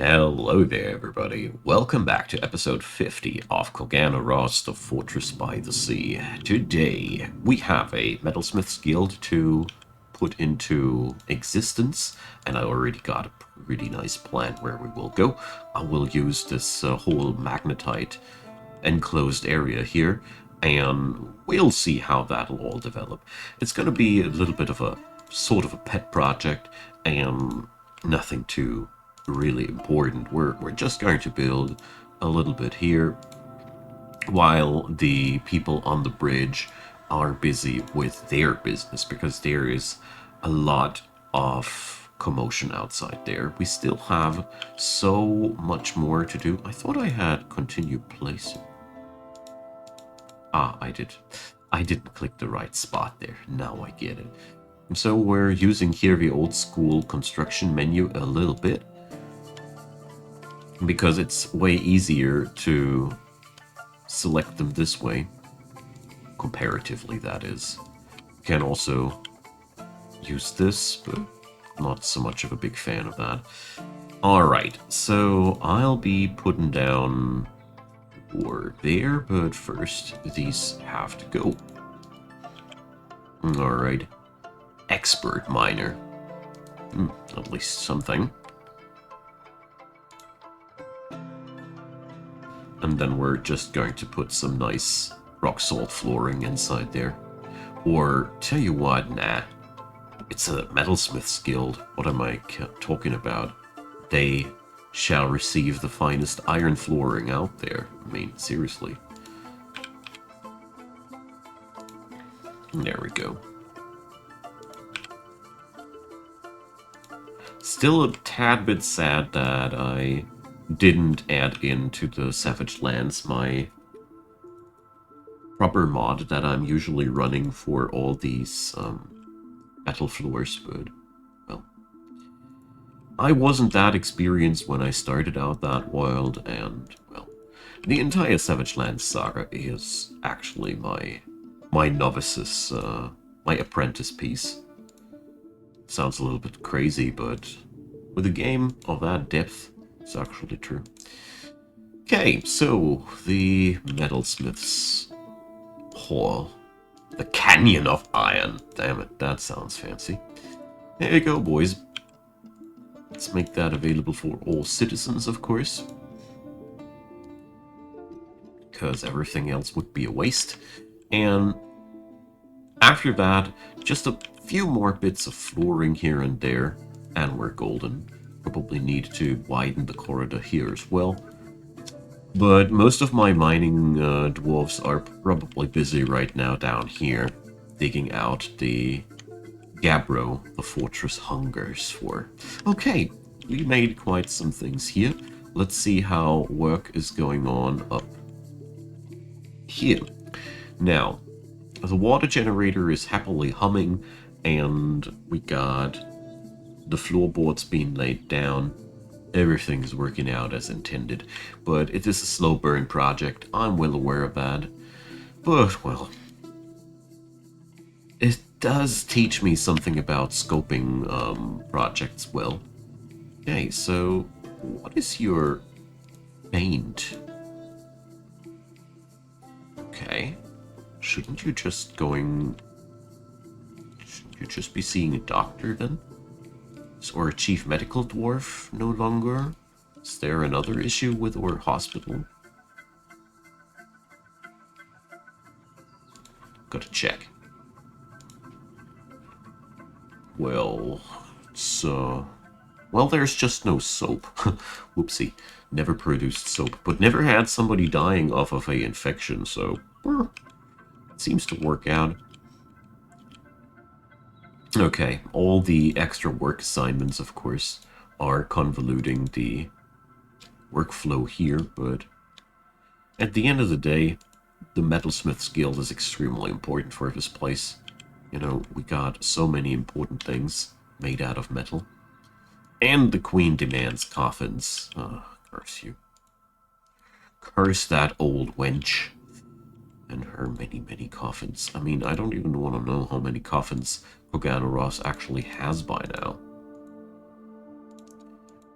Hello there, everybody. Welcome back to episode 50 of Series of Fortress by the Sea. Today, we have a Metalsmith's Guild to put into existence, and I already got a really nice plan where we will go. I will use this whole magnetite enclosed area here, and we'll see how that'll all develop. It's going to be a little bit of a sort of a pet project, and nothing too really important. We're just going to build a little bit here while the people on the bridge are busy with their business, because there is a lot of commotion outside there. We still have so much more to do. I thought I had continued placing. Ah, I did. I didn't click the right spot there. Now I get it. And so we're using here the old school construction menu a little bit, because it's way easier to select them this way, comparatively that is. You can also use this, but not so much of a big fan of that. Alright, so I'll be putting down ore there, but first these have to go. Alright, expert miner. At least something. And then we're just going to put some nice rock salt flooring inside there. Or, tell you what, nah. It's a Metalsmith's Guild. What am I talking about? They shall receive the finest iron flooring out there. I mean, seriously. There we go. Still a tad bit sad that I didn't add into the Savage Lands my proper mod that I'm usually running for all these metal floors, but, well, I wasn't that experienced when I started out that world, and, well, the entire Savage Lands saga is actually my novice's, my apprentice piece. Sounds a little bit crazy, but with a game of that depth, it's actually true. Okay, so the Metalsmith's Hall. The Canyon of Iron. Damn it, that sounds fancy. There you go, boys. Let's make that available for all citizens, of course, because everything else would be a waste. And after that, just a few more bits of flooring here and there, and we're golden. Probably need to widen the corridor here as well. But most of my mining dwarves are probably busy right now down here, digging out the gabbro the fortress hungers for. Okay, we made quite some things here. Let's see how work is going on up here. Now, the water generator is happily humming, and we got the floorboards being laid down. Everything's working out as intended, but it is a slow burn project. I'm well aware of that. But, well, it does teach me something about scoping projects well. Okay, so what is your paint? Okay. Shouldn't you just be seeing a doctor then? Or a chief medical dwarf no longer? Is there another issue with our hospital? Gotta check. Well, well, there's just no soap. Whoopsie. Never produced soap, but never had somebody dying off of a infection, so it seems to work out. Okay, all the extra work assignments, of course, are convoluting the workflow here, but at the end of the day, the Metalsmith's Guild is extremely important for this place. You know, we got so many important things made out of metal. And the Queen demands coffins. Curse you. Curse that old wench. And her many, many coffins. I mean, I don't even want to know how many coffins Ross actually has by now.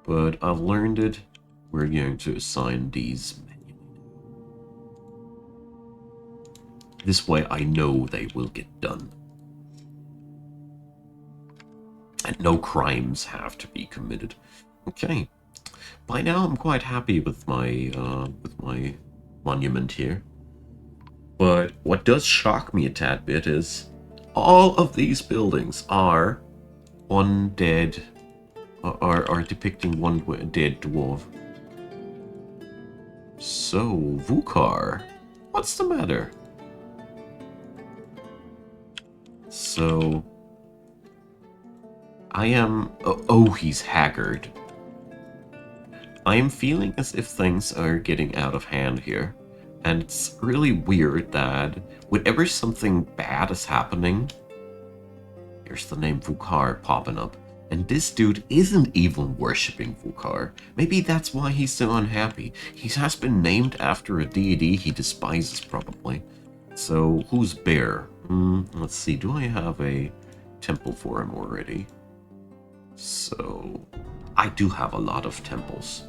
but I've learned it. We're going to assign these manually. This way I know they will get done. And no crimes have to be committed. Okay. By now I'm quite happy with my monument here. But what does shock me a tad bit is all of these buildings are one dead, are depicting one dead dwarf. So, Vukar, what's the matter? So, I am... Oh, he's haggard. I am feeling as if things are getting out of hand here. And it's really weird that whenever something bad is happening, here's the name Vukar popping up. And this dude isn't even worshipping Vukar. Maybe that's why he's so unhappy. He has been named after a deity he despises, probably. So, who's Bear? Let's see, do I have a temple for him already? So, I do have a lot of temples.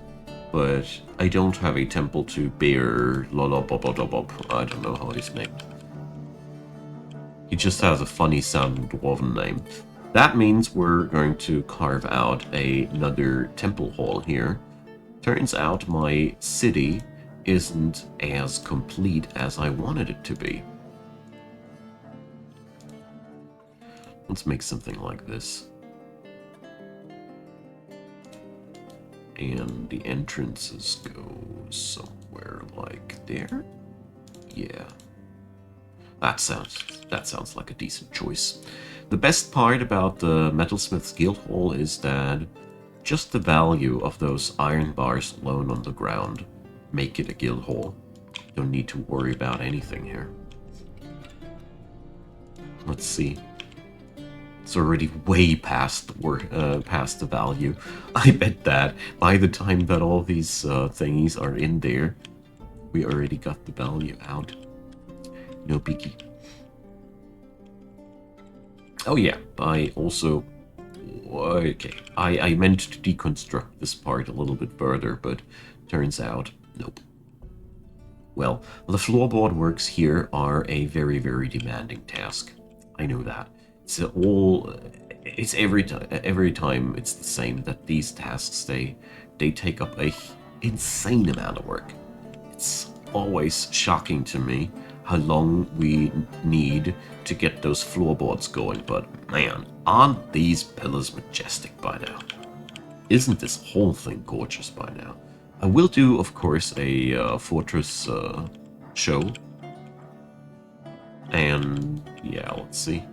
But I don't have a temple to Bear Lolobobodobop. I don't know how he's named. He just has a funny sounding dwarven name. That means we're going to carve out another temple hall here. Turns out my city isn't as complete as I wanted it to be. Let's make something like this. And the entrances go somewhere like there. Yeah. That sounds like a decent choice. The best part about the Metalsmith's Guild Hall is that just the value of those iron bars alone on the ground make it a guild hall. Don't need to worry about anything here. Let's see. It's already way past the value. I bet that by the time that all these thingies are in there, we already got the value out. No biggie. Oh yeah, I also... Okay, I meant to deconstruct this part a little bit further, but turns out, nope. Well, the floorboard works here are a very, very demanding task. I know that. It's every time it's the same that these tasks they take up a insane amount of work. It's always shocking to me how long we need to get those floorboards going, but man, aren't these pillars majestic by now? Isn't this whole thing gorgeous by now? I will do, of course, a fortress show, and yeah, let's see.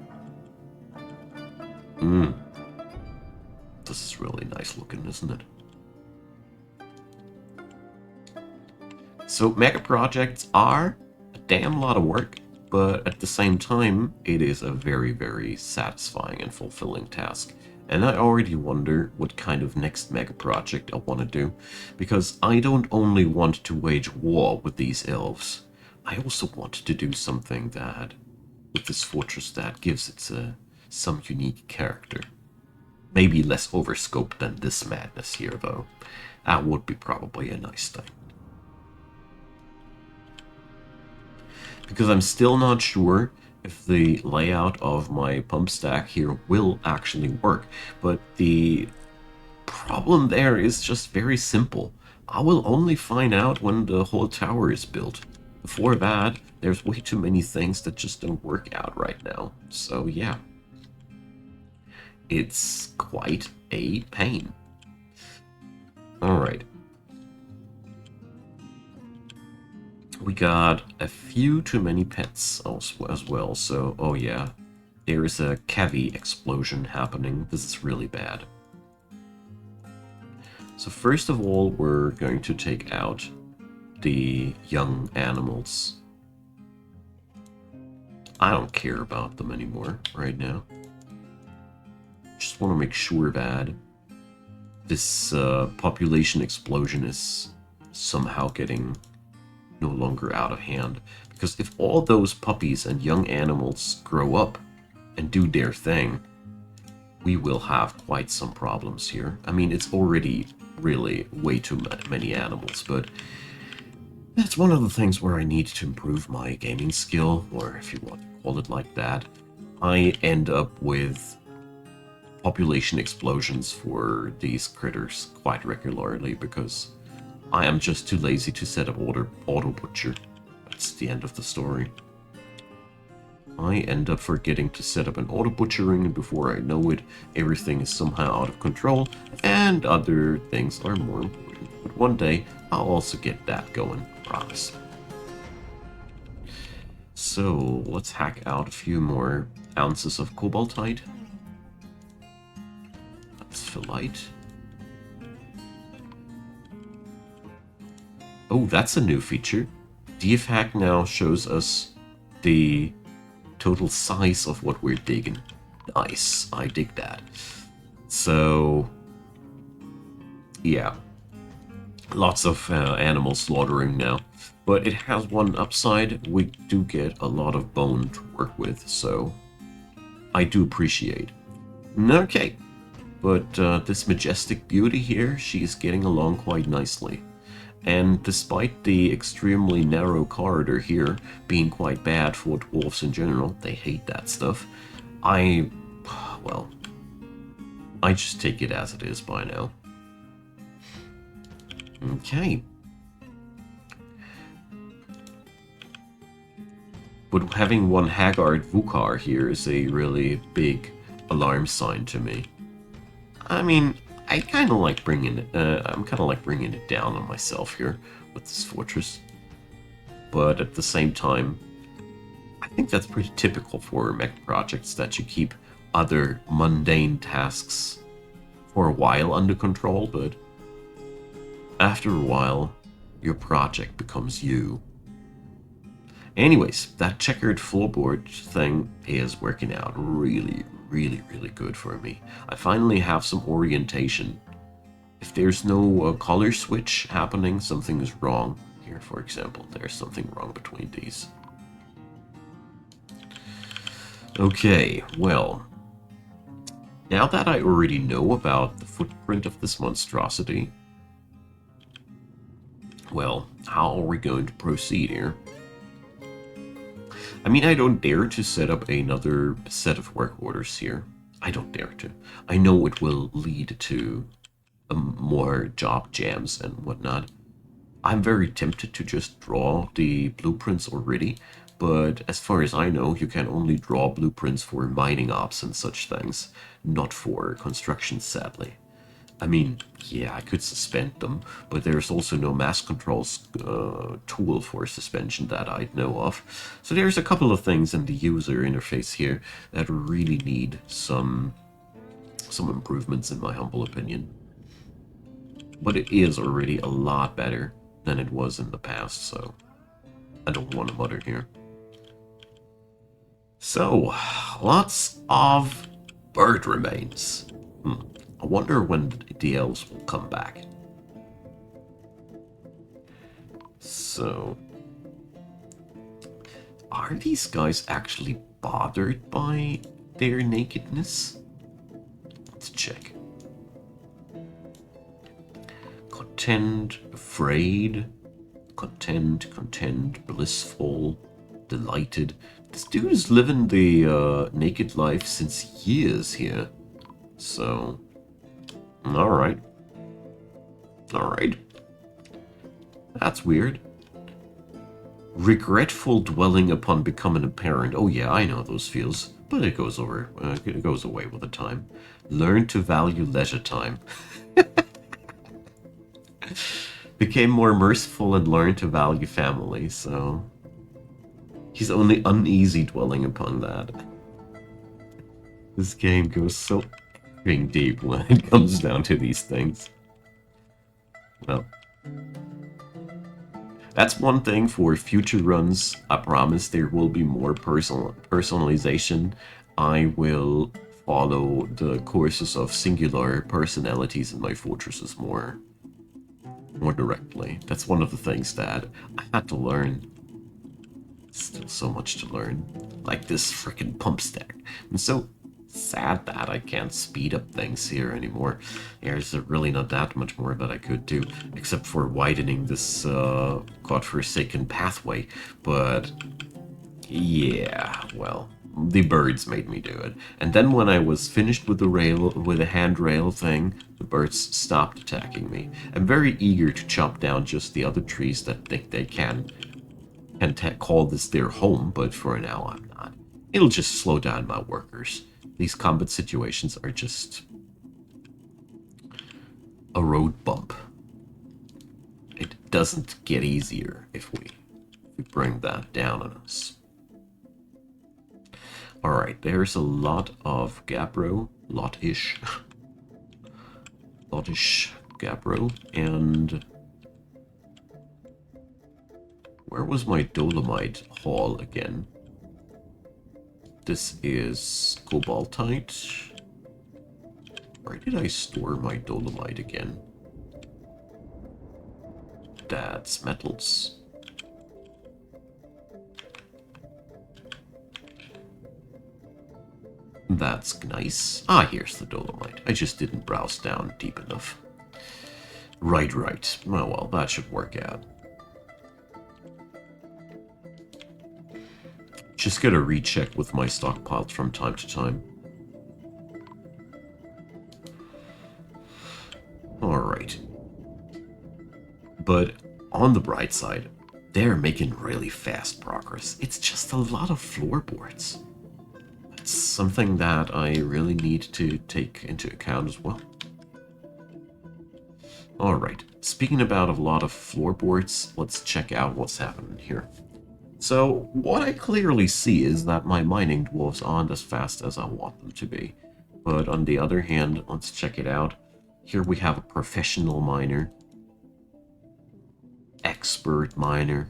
This is really nice looking, isn't it? So mega projects are a damn lot of work, but at the same time, it is a very, very satisfying and fulfilling task. And I already wonder what kind of next mega project I want to do, because I don't only want to wage war with these elves, I also want to do something that, with this fortress, that gives it some unique character. Maybe less overscope than this madness here, though. That would be probably a nice thing. Because I'm still not sure if the layout of my pump stack here will actually work. But the problem there is just very simple. I will only find out when the whole tower is built. Before that, there's way too many things that just don't work out right now. So yeah. It's quite a pain. Alright. We got a few too many pets as well, so oh yeah. There is a cavity explosion happening. This is really bad. So first of all, we're going to take out the young animals. I don't care about them anymore right now. Just want to make sure that this population explosion is somehow getting no longer out of hand. Because if all those puppies and young animals grow up and do their thing, we will have quite some problems here. I mean, it's already really way too many animals, but that's one of the things where I need to improve my gaming skill, or if you want to call it like that. I end up with population explosions for these critters quite regularly because I am just too lazy to set up auto butcher. That's the end of the story. I end up forgetting to set up an auto butchering, and before I know it, everything is somehow out of control, and other things are more important. But one day, I'll also get that going, I promise. So, let's hack out a few more ounces of cobaltite. That's phyllite. Oh, that's a new feature. DFHack now shows us the total size of what we're digging. Nice, I dig that. So, yeah, lots of animal slaughtering now. But it has one upside. We do get a lot of bone to work with, so I do appreciate. Okay, but this majestic beauty here, she's getting along quite nicely. And despite the extremely narrow corridor here being quite bad for dwarves in general, they hate that stuff, well, I just take it as it is by now. Okay. But having one Haggard Vukar here is a really big alarm sign to me. I mean, I kind of like bringing it. I'm kind of like bringing it down on myself here with this fortress, but at the same time, I think that's pretty typical for mech projects that you keep other mundane tasks for a while under control, but after a while, your project becomes you. Anyways, that checkered floorboard thing is working out really, really, really good for me. I finally have some orientation. If there's no color switch happening, something is wrong. Here, for example, there's something wrong between these. Okay, well, now that I already know about the footprint of this monstrosity, well, how are we going to proceed here? I mean, I don't dare to set up another set of work orders here. I don't dare to. I know it will lead to more job jams and whatnot. I'm very tempted to just draw the blueprints already, but as far as I know, you can only draw blueprints for mining ops and such things, not for construction, sadly. I mean, yeah, I could suspend them, but there's also no mass controls tool for suspension that I know of. So there's a couple of things in the user interface here that really need some improvements in my humble opinion. But it is already a lot better than it was in the past, so I don't want to mutter here. So, lots of bird remains. I wonder when the elves will come back. So, are these guys actually bothered by their nakedness? Let's check. Content, afraid, content, blissful, delighted. This dude is living the naked life since years here. So, alright. Alright. That's weird. Regretful dwelling upon becoming a parent. Oh yeah, I know those feels, but it goes over. It goes away with the time. Learn to value leisure time. Became more merciful and learned to value family, so he's only uneasy dwelling upon that. This game goes so deep when it comes down to these things. Well, that's one thing for future runs. I promise there will be more personalization. I will follow the courses of singular personalities in my fortresses more directly. That's one of the things that I had to learn. Still so much to learn. Like this freaking pump stack. I'm so sad that I can't speed up things here anymore. There's really not that much more that I could do, except for widening this godforsaken pathway. But yeah, well, the birds made me do it. And then when I was finished with the handrail thing, the birds stopped attacking me. I'm very eager to chop down just the other trees that think they can call this their home, but for now I'm not. It'll just slow down my workers. These combat situations are just a road bump. It doesn't get easier if we bring that down on us. Alright, there's a lot of gabbro, lot-ish gabbro, and where was my dolomite haul again? This is cobaltite. Where did I store my dolomite again? That's metals. That's nice. Ah, here's the dolomite. I just didn't browse down deep enough. Right. Oh, well, that should work out. Just gotta recheck with my stockpiles from time to time. Alright. But on the bright side, they're making really fast progress. It's just a lot of floorboards. It's something that I really need to take into account as well. Alright, speaking about a lot of floorboards, let's check out what's happening here. So, what I clearly see is that my mining dwarves aren't as fast as I want them to be. But on the other hand, let's check it out. Here we have a professional miner. Expert miner.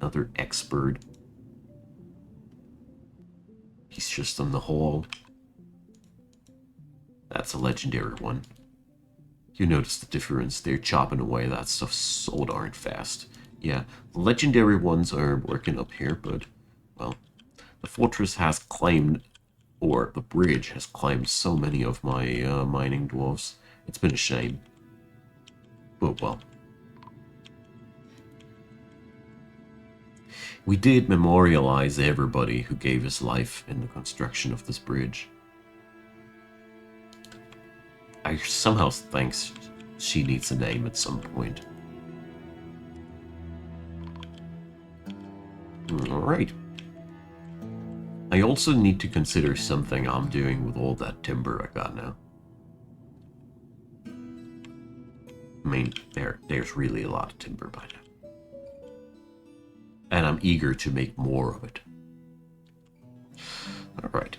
Another expert. He's just on the hall. That's a legendary one. You notice the difference. They're chopping away that stuff so darn fast. Yeah, the legendary ones are working up here, but, well, the fortress has claimed, or the bridge has claimed so many of my mining dwarves. It's been a shame. But, well. We did memorialize everybody who gave his life in the construction of this bridge. I somehow think she needs a name at some point. Alright. I also need to consider something I'm doing with all that timber I got now. I mean, there's really a lot of timber by now. And I'm eager to make more of it. Alright.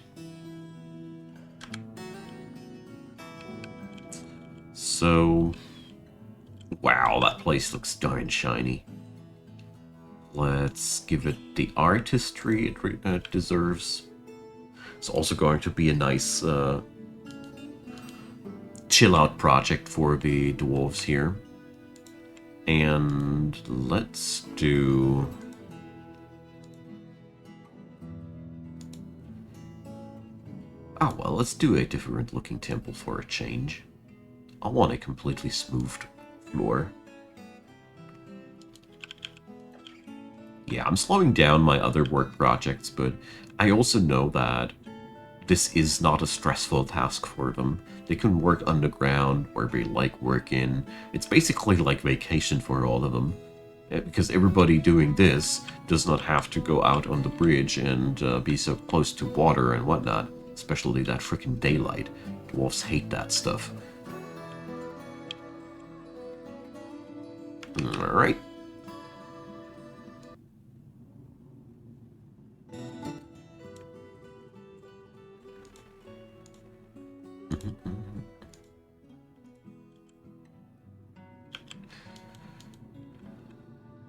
So, wow, that place looks darn shiny. Let's give it the artistry it deserves. It's also going to be a nice chill-out project for the dwarves here. And let's do... oh, well, let's do a different looking temple for a change. I want a completely smoothed floor. Yeah, I'm slowing down my other work projects, but I also know that this is not a stressful task for them. They can work underground where they like working. It's basically like vacation for all of them. Because everybody doing this does not have to go out on the bridge and be so close to water and whatnot. Especially that freaking daylight. Dwarves hate that stuff. Alright.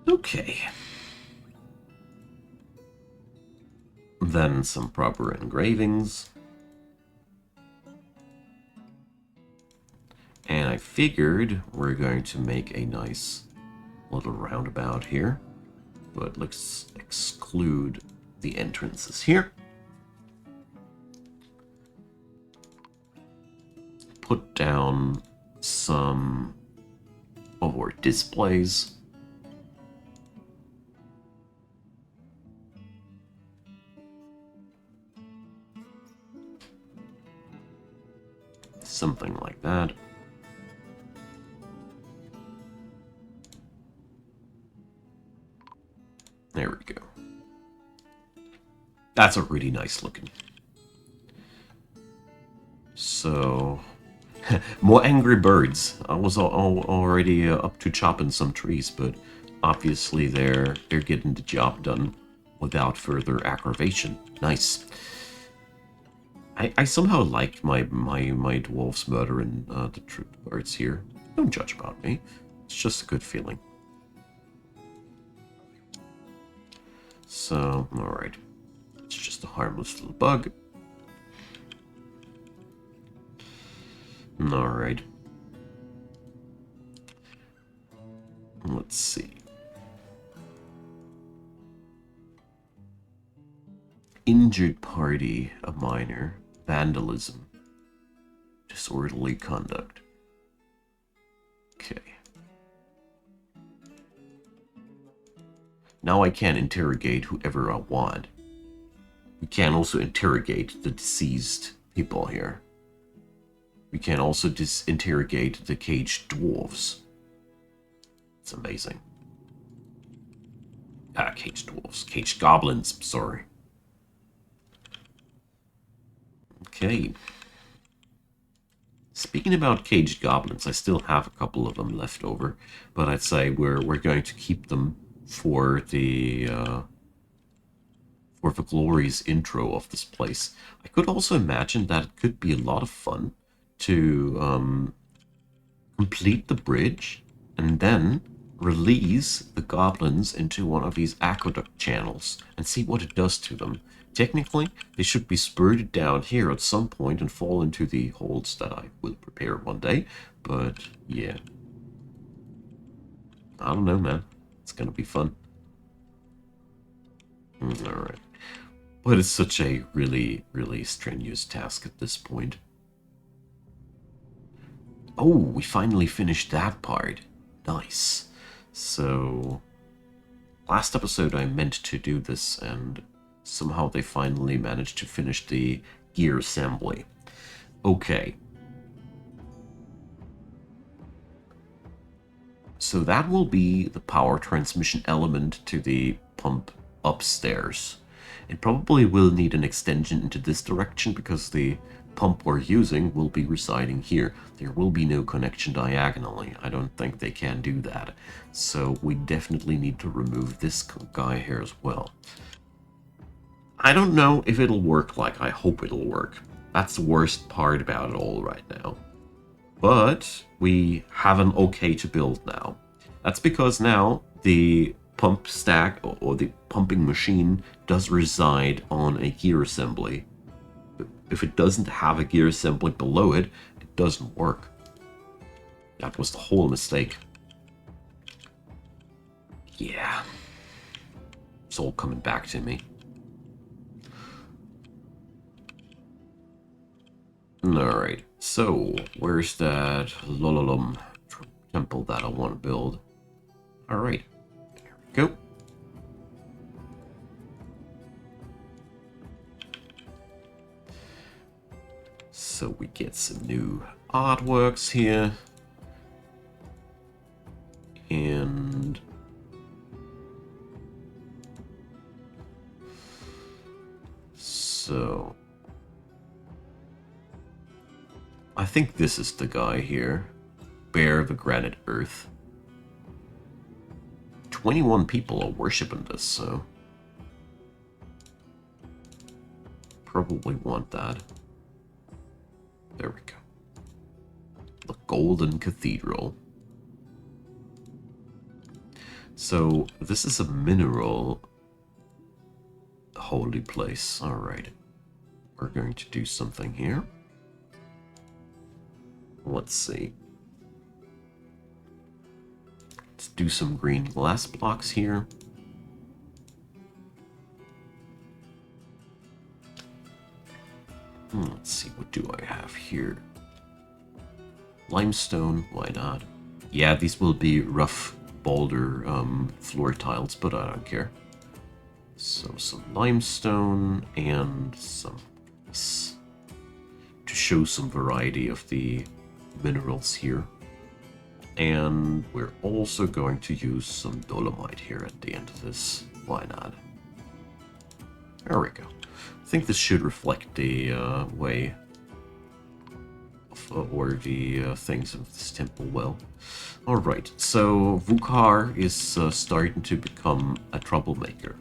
Okay. Then some proper engravings. And I figured we're going to make a nice little roundabout here. But let's exclude the entrances here. put down some of our displays. Something like that. There we go. That's a really nice looking. So, more angry birds. I was already up to chopping some trees, but obviously they're getting the job done without further aggravation. Nice. I somehow like my dwarves murdering the birds here. Don't judge about me. It's just a good feeling. So, alright. It's just a harmless little bug. Alright. Let's see. Injured party, a minor. Vandalism. Disorderly conduct. Okay. Now I can interrogate whoever I want. We can also interrogate the deceased people here. We can also interrogate the caged dwarves. It's amazing. Ah, caged dwarves. Caged goblins, sorry. Okay. Speaking about caged goblins, I still have a couple of them left over, but I'd say we're going to keep them for the glorious intro of this place. I could also imagine that it could be a lot of fun to complete the bridge and then release the goblins into one of these aqueduct channels and see what it does to them. Technically, they should be spurted down here at some point and fall into the holes that I will prepare one day, but yeah. I don't know, man. It's gonna be fun. Alright. But it's such a really, really strenuous task at this point. Oh, we finally finished that part. Nice. So, last episode I meant to do this, and somehow they finally managed to finish the gear assembly. Okay. So that will be the power transmission element to the pump upstairs. It probably will need an extension into this direction because the pump we're using will be residing here. There will be no connection diagonally. I don't think they can do that. So we definitely need to remove this guy here as well. I don't know if it'll work like I hope it'll work. That's the worst part about it all right now. But we have an okay to build now. That's because now the pump stack or the pumping machine does reside on a gear assembly. If it doesn't have a gear assembly below it, it doesn't work. That was the whole mistake. Yeah. It's all coming back to me. Alright, so where's that Lololum temple that I want to build? Alright, there we go. So we get some new artworks here. And so I think this is the guy here. Bear the Granite Earth. 21 people are worshipping this, so probably want that. There we go. The Golden Cathedral. So this is a mineral holy place. Alright. We're going to do something here. Let's see. Let's do some green glass blocks here. Let's see, what do I have here? Limestone, why not? Yeah, these will be rough boulder floor tiles, but I don't care. So some limestone and some ice to show some variety of the minerals here. And we're also going to use some dolomite here at the end of this. Why not? There we go. I think this should reflect the way of, or the things of this temple well. Alright, so Vukhar is starting to become a troublemaker.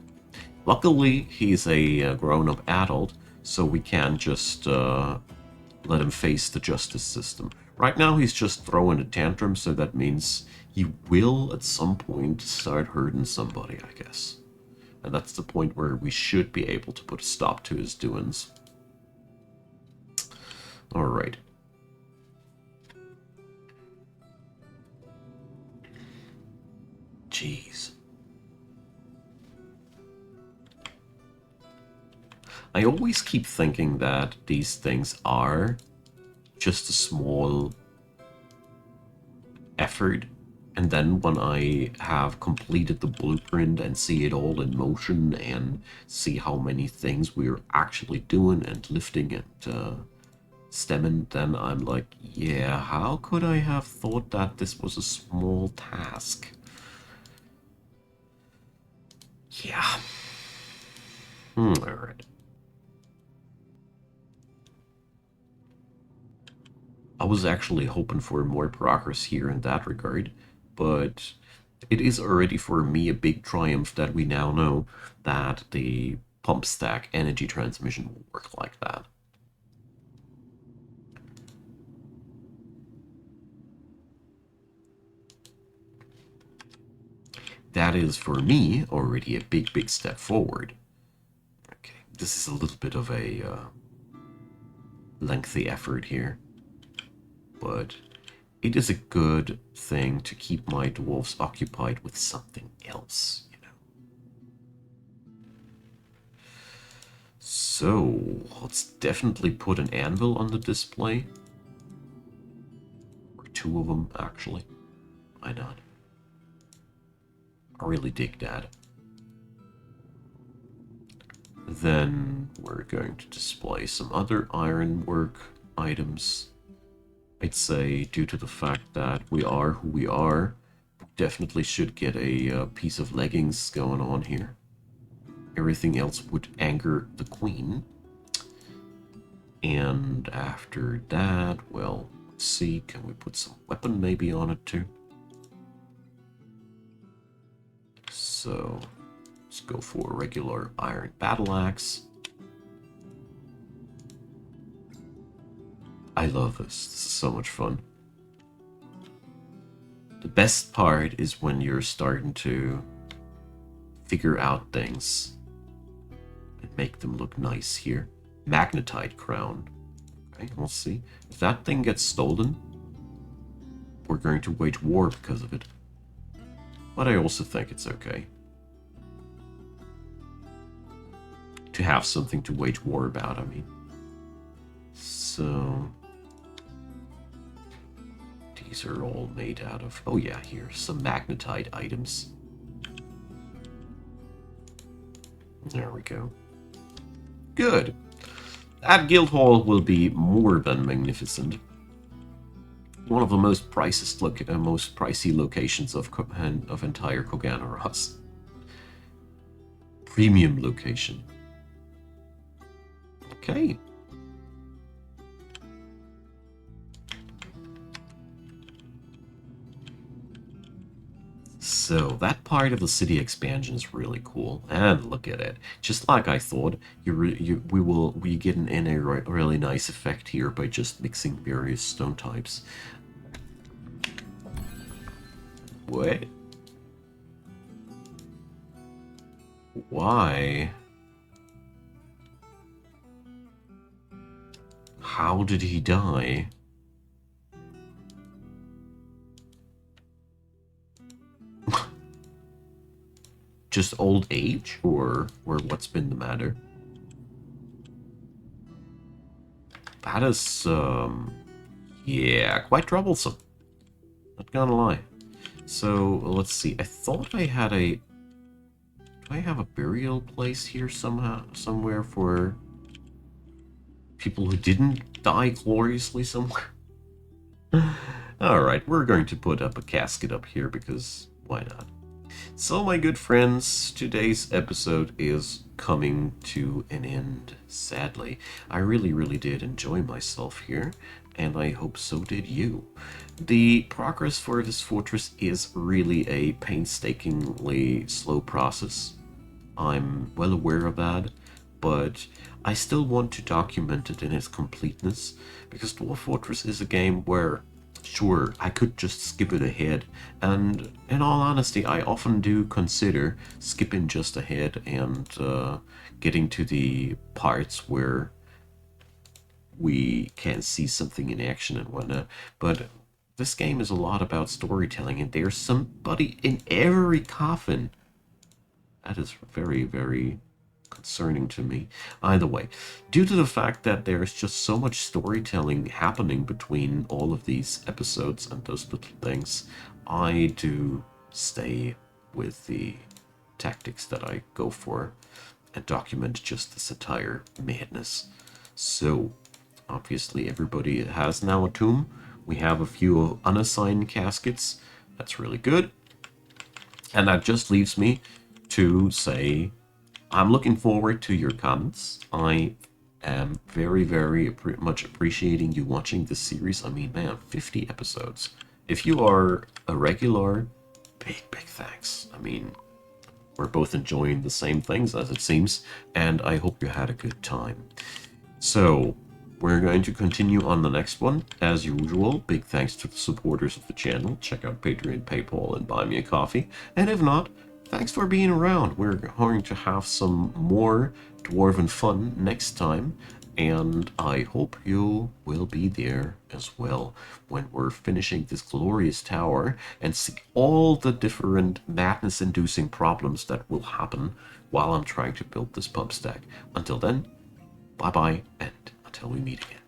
Luckily, he's a grown-up adult, so we can just let him face the justice system. Right now, he's just throwing a tantrum, so that means he will, at some point, start hurting somebody, I guess. And that's the point where we should be able to put a stop to his doings. Alright. Jeez. I always keep thinking that these things are just a small effort, and then when I have completed the blueprint and see it all in motion and see how many things we're actually doing and lifting and stemming, then I'm like, yeah, how could I have thought that this was a small task? Yeah. Alright. I was actually hoping for more progress here in that regard, but it is already for me a big triumph that we now know that the pump stack energy transmission will work like that. That is, for me, already a big, big step forward. Okay, this is a little bit of a lengthy effort here, but it is a good thing to keep my dwarves occupied with something else, you know. So, let's definitely put an anvil on the display. Or two of them, actually. Why not? I really dig that. Then we're going to display some other ironwork items. I'd say, due to the fact that we are who we are, we definitely should get a piece of leggings going on here. Everything else would anger the queen. And after that, well, let's see, can we put some weapon maybe on it too? So, let's go for a regular iron battle axe. I love this. This is so much fun. The best part is when you're starting to figure out things and make them look nice here. Magnetite crown. Okay, we'll see. If that thing gets stolen, we're going to wage war because of it. But I also think it's okay to have something to wage war about, I mean. So these are all made out of, oh yeah, here's some magnetite items. There we go. Good. That guild hall will be more than magnificent. One of the most most pricey locations of entire Koganaros. Premium location. Okay. So that part of the city expansion is really cool, and look at it. Just like I thought, we get a really nice effect here by just mixing various stone types. What? Why? How did he die? Just old age, or what's been the matter? That is, Yeah, quite troublesome. Not gonna lie. So, let's see. I thought I had a... Do I have a burial place here somehow, somewhere for people who didn't die gloriously somewhere? Alright, we're going to put up a casket up here because why not? So, my good friends, today's episode is coming to an end, sadly. I really did enjoy myself here, and I hope so did you. The progress for this fortress is really a painstakingly slow process. I'm well aware of that, but I still want to document it in its completeness, because Dwarf Fortress is a game where, sure, I could just skip it ahead, and in all honesty, I often do consider skipping just ahead and getting to the parts where we can see something in action and whatnot, but this game is a lot about storytelling, and there's somebody in every coffin. That is very concerning to me. Either way, due to the fact that there's just so much storytelling happening between all of these episodes and those little things, I do stay with the tactics that I go for and document just this entire madness. So, obviously everybody has now a tomb. We have a few unassigned caskets. That's really good. And that just leaves me to say I'm looking forward to your comments. I am very much appreciating you watching this series. I mean, man, 50 episodes. If you are a regular, big thanks. I mean, we're both enjoying the same things as it seems, and I hope you had a good time. So, we're going to continue on the next one. As usual, big thanks to the supporters of the channel. Check out Patreon, PayPal, and Buy Me a Coffee. And if not, thanks for being around. We're going to have some more Dwarven fun next time, and I hope you will be there as well when we're finishing this glorious tower and see all the different madness-inducing problems that will happen while I'm trying to build this pump stack. Until then, bye-bye, and until we meet again.